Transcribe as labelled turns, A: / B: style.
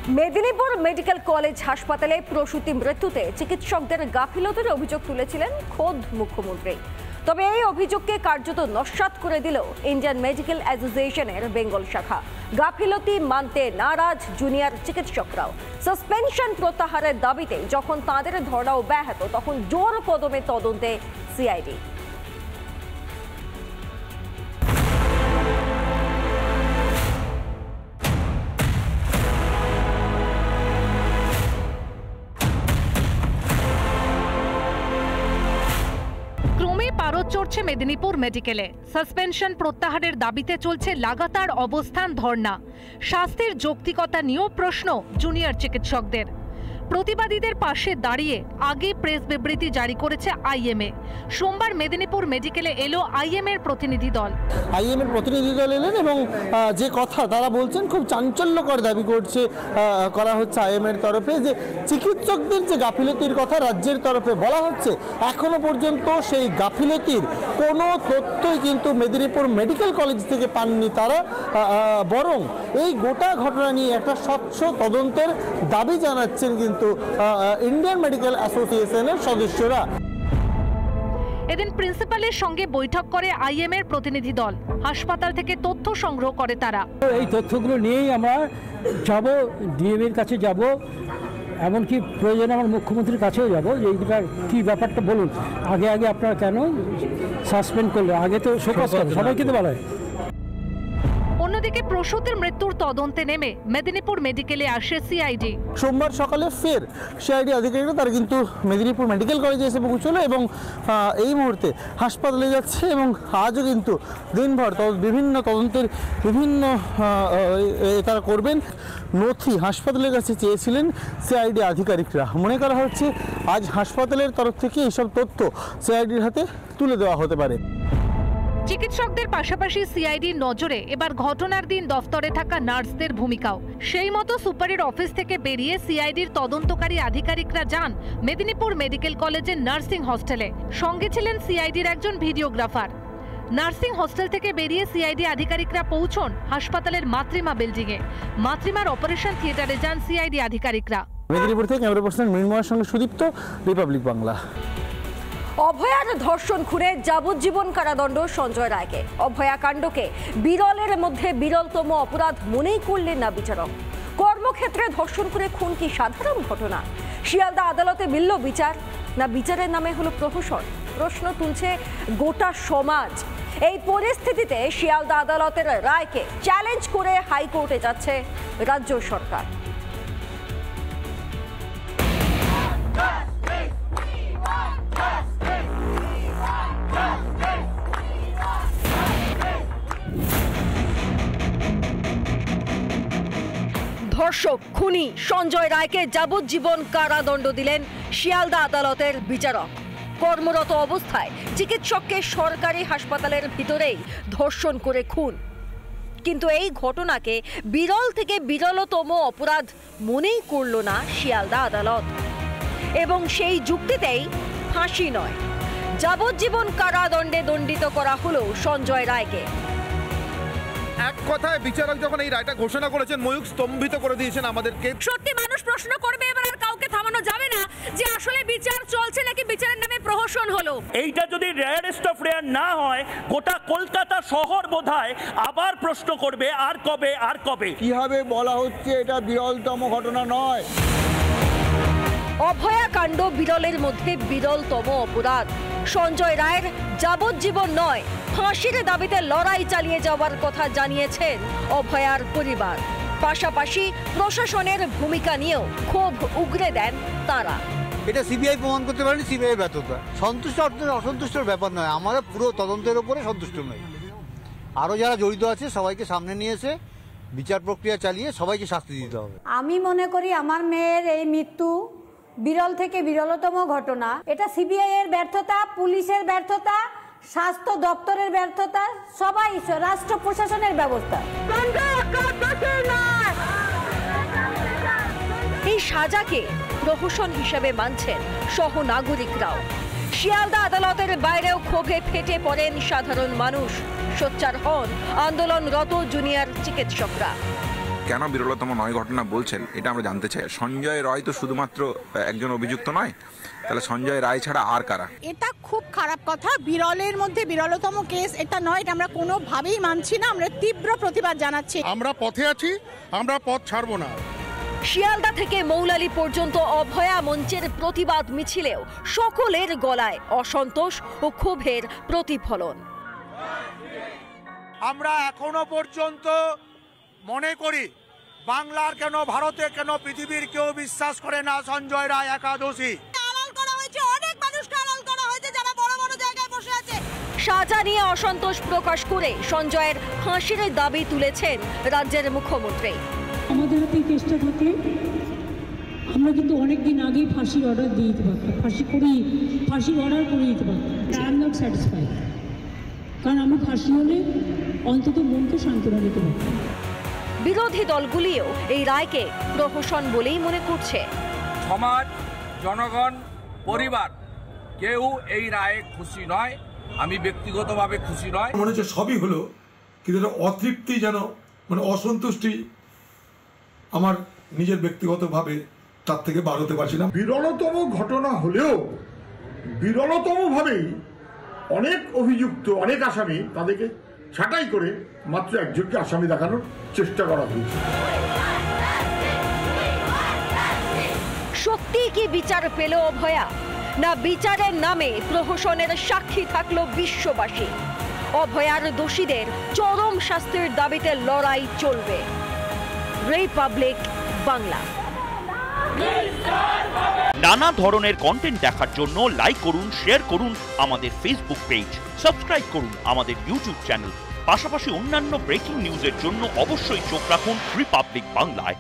A: Medinipur medical college হাসপাতালে প্রসূতি মৃত্যুতে চিকিৎসকদের গাফিলতির অভিযোগ তুলেছিলেন খোদ মুখ্যমন্ত্রী। তবে এই অভিযোগকে কার্যত নস্যাৎ করে দিল ইন্ডিয়ান মেডিকেল অ্যাসোসিয়েশনের বেঙ্গল শাখা। গাফিলতি মানতে নারাজ জুনিয়র চিকিৎসকরাও। সাসপেনশন প্রত্যাহারের দাবিতে যখন তাঁদের ধর্ণা অব্যাহত, তখন জোর কদমে তদন্তে সিআইডি।
B: পারদ চড়ছে মেদিনীপুর মেডিকেলে। সাসপেনশন প্রত্যাহারের দাবিতে চলছে লাগাতার অবস্থান ধর্ণা। শাস্তির যৌক্তিকতা নিয়েও প্রশ্ন জুনিয়র চিকিৎসকদের। প্রতিবাদীদের পাশে দাঁড়িয়ে আগে প্রেস বিবৃতি জারি করেছে আইএমএ। সোমবার মেদিনীপুর মেডিকেলে এলো আইএমএর প্রতিনিধি দল।
C: আইএমএর প্রতিনিধি দল এলেন এবং যে কথা তারা বলছেন খুব চাঞ্চল্যকর দাবি করা হচ্ছে আইএমএর তরফে, যে চিকিৎসকদের যে গাফিলতির কথা রাজ্যের তরফে বলা হচ্ছে, এখনো পর্যন্ত সেই গাফিলতির কোনো তথ্যই কিন্তু মেদিনীপুর মেডিকেল কলেজ থেকে পাননি তারা। বরং এই গোটা ঘটনা নিয়ে একটা স্বচ্ছ তদন্তের দাবি জানাচ্ছেন কিন্তু ইন্ডিয়ান মেডিকেল অ্যাসোসিয়েশনের সদস্যরা।
B: এদিন প্রিন্সিপালের সঙ্গে বৈঠক করে আইএমএর প্রতিনিধি দল। হাসপাতাল থেকে তথ্য সংগ্রহ করে তারা।
D: এই তথ্যগুলো নিয়েই আমরা যাব, ডিএমের কাছে যাব, এমনকি প্রয়োজনে আমার মুখ্যমন্ত্রীর কাছেও যাব যে এইটার কি ব্যাপারটা বলুন। আগে আপনারা কেন সাসপেন্ড করলেন? আগে তো শোকজ করে সবাইকে তো বলা হয়।
B: অন্যদিকে প্রসূতির মৃত্যুর তদন্তে নেমে মেদিনীপুর মেডিকেলে আসে সিআইডি।
C: সোমবার সকালে ফের সিআইডি আধিকারিকরা তারা কিন্তু মেদিনীপুর মেডিকেল কলেজে এসে পৌঁছলো এবং এই মুহূর্তে হাসপাতালে যাচ্ছে এবং আজও কিন্তু দিনভর বিভিন্ন তদন্তের বিভিন্ন তারা করবেন। নথি হাসপাতালের কাছে চেয়েছিলেন সিআইডি আধিকারিকরা। মনে করা হচ্ছে আজ হাসপাতালের তরফ থেকে এইসব তথ্য সিআইডির হাতে তুলে দেওয়া হতে পারে।
B: চিকিৎসকদের পাশাপাশি সিআইডির নজরে এবার ঘটনার দিন দফতরে থাকা নার্সদের ভূমিকাও। সেই মতো সুপারের অফিস থেকে বেরিয়ে সিআইডির তদন্তকারী আধিকারিকরা যান মেদিনীপুর মেডিকেল কলেজের নার্সিং হস্টেলে। সঙ্গে ছিলেন সিআইডির একজন ভিডিওগ্রাফার। নার্সিং হস্টেল থেকে বেরিয়ে সিআইডি আধিকারিকরা পৌঁছন হাসপাতালের মাতৃমা বিল্ডিংয়ে। মাতৃমার অপারেশন থিয়েটারে যান সিআইডি আধিকারিকরা।
C: মেদিনীপুর থেকে ক্যামেরা পার্সন মৃন্ময়ের সঙ্গে সুদীপ্ত, রিপাবলিক বাংলা।
A: অভয়ার ধর্ষণ খুনে যাবজ্জীবন কারাদণ্ড সঞ্জয় রায়কে। অভয়া কাণ্ডকে বিরলের মধ্যে বিরলতম অপরাধ মনেই করলেন না বিচারক। কর্মক্ষেত্রে ধর্ষণ করে খুন কি সাধারণ ঘটনা? শিয়ালদা আদালতে মিলল বিচার, না বিচারের নামে হলো প্রহসন? প্রশ্ন তুলছে গোটা সমাজ। এই পরিস্থিতিতে শিয়ালদা আদালতের রায়কে চ্যালেঞ্জ করে হাইকোর্টে যাচ্ছে রাজ্য সরকার। ধর্ষক খুনি সঞ্জয় রায়কে যাবজ্জীবন কারাদণ্ড দিলেন শিয়ালদা আদালতের বিচারক। কর্মরত অবস্থায় চিকিৎসককে সরকারি হাসপাতালের ভিতরেই ধর্ষণ করে খুন। কিন্তু এই ঘটনাকে বিরল থেকে বিরলতম অপরাধ মনেই করল না শিয়ালদা আদালত, এবং সেই যুক্তিতেই ফাঁসি নয়, যাবজ্জীবন কারাদণ্ডে দণ্ডিত করা হলো সঞ্জয় রায়কে।
E: এক কথায় বিচারক যখন এই রায়টা ঘোষণা করেছেন, ময়ূক স্তম্ভিত করে দিয়েছেন আমাদেরকে।
F: সত্যি মানুষ প্রশ্ন করবে এবার, আর কাউকে থামানো যাবে না যে আসলে বিচার চলছে নাকি বিচারের নামে প্রহসন হলো।
G: এইটা যদি রেয়ারেস্ট অফ রেয়ার না হয়, গোটা কলকাতা শহর বোধহয় আবার প্রশ্ন করবে আর কবে আর কবে।
C: কিভাবে বলা হচ্ছে এটা বিরলতম ঘটনা নয়?
A: অভয়া কাণ্ড বিরলের মধ্যে বিরলতম অপরাধ। সঞ্জয় রায়ের যাবজ্জীবন নয়, ফাঁসির দাবিতে লড়াই চালিয়ে যাওয়ার কথা জানিয়েছেন অভয়ার পরিবার। পাশাপাশি প্রশাসনের ভূমিকা নিয়েও ক্ষোভ উগরে দেন তারা।
H: এটা সিবিআই প্রমাণ করতে পারেনি, সিবিআই ব্যর্থতা। সন্তুষ্ট অসন্তুষ্টর ব্যাপার নয়, আমরা পুরো তদন্তের উপরে সন্তুষ্ট নই। আরও যারা জড়িত আছে সবাইকে সামনে নিয়ে এসে বিচার প্রক্রিয়া চালিয়ে সবাইকে শাস্তি দিতে হবে।
I: আমি মনে করি আমার মেয়ের এই মৃত্যু বিরল থেকে বিরলতম ঘটনা। এটা সিবিআই এর ব্যর্থতা, পুলিশের ব্যর্থতা, স্বাস্থ্য দপ্তরের ব্যর্থতা, সবাই রাষ্ট্র প্রশাসনের ব্যবস্থা।
A: এই সাজাকে প্রহসন হিসেবে মানছেন সহ নাগরিকরাও। শিয়ালদা আদালতের বাইরেও ক্ষোভে ফেটে পড়েন সাধারণ মানুষ। সোচ্চার হন আন্দোলনরত জুনিয়র চিকিৎসকরা।
J: কেন বিরলতম 9 ঘটনা বলছেন এটা আমরা জানতে চাই। সঞ্জয় রায় তো শুধুমাত্র একজন অভিযুক্ত নয়, তাহলে সঞ্জয় রায় ছাড়া আর কারা?
K: এটা খুব খারাপ কথা, বিরলের মধ্যে বিরলতম কেস এটা নয়, এটা আমরা কোনোভাবেই মানছি না, আমরা তীব্র প্রতিবাদ জানাচ্ছি।
L: আমরা পথে আছি, আমরা পথ ছাড়বো না।
A: শিয়ালদা থেকে মৌলালী পর্যন্ত অভয়া মঞ্চের প্রতিবাদ মিছিলেও সকলের গলায় অসন্তোষ ও ক্ষোভের প্রতিফলন।
M: আমরা এখনো পর্যন্ত মনে করি বাংলার কেন, ভারতে কেন, পৃথিবীর কেউ বিশ্বাস করে না সঞ্জয় রায় একাদশী।
K: অনেক মানুষকে আড়াল করা হয়েছে যারা বড় বড় জায়গায় বসে আছে।
A: সাজা নিয়ে অসন্তোষ প্রকাশ করে সঞ্জয়ের ফাঁসির দাবি তুলেছেন রাজ্যের মুখ্যমন্ত্রী।
N: আমাদের হাতে চেষ্টা থাকলে আমরা কিন্তু অনেকদিন আগেই ফাঁসির অর্ডার দিয়ে দিতে পারতাম, ফাঁসির অর্ডার করে দিতে পারতাম। আই এম নট স্যাটিসফাইড, কারণ আমি ফাঁসি হলে অন্তত মনকে সান্ত্বনা দিতে পারতাম।
A: বিরোধী দলগুলিও এই রায়কে প্রহসন বলেই মনে করছে।
O: সমাজ, জনগণ, পরিবার কেউ এই রায়ে খুশি নয়, আমি ব্যক্তিগতভাবে খুশি নয়।
P: মনে হচ্ছে সবই হলো, কিন্তু অতৃপ্তি যেন মানে অসন্তুষ্টি আমার নিজের ব্যক্তিগতভাবে তার থেকে বার হতে পারছি না।
L: বিরলতম ঘটনা হলেও বিরলতম ভাবেই অনেক অভিযুক্ত, অনেক আসামি, তাদেরকে ছাঁটাই করে মাত্র একজনকে আসামি দেখানোর চেষ্টা করা হয়েছে।
A: সত্যি কি বিচার পেল অভয়া, না বিচারের নামে প্রহসনের সাক্ষী থাকলো বিশ্ববাসী? অভয়ার দোষীদের চরম শাস্তির দাবিতে লড়াই চলবে। রিপাবলিক বাংলা।
G: নানা ধরনের কন্টেন্ট দেখার জন্য লাইক করুন, শেয়ার করুন আমাদের ফেসবুক পেজ, সাবস্ক্রাইব করুন আমাদের ইউটিউব চ্যানেল। পাশাপাশি অন্যান্য ব্রেকিং নিউজের জন্য অবশ্যই চোখ রাখুন রিপাবলিক বাংলায়।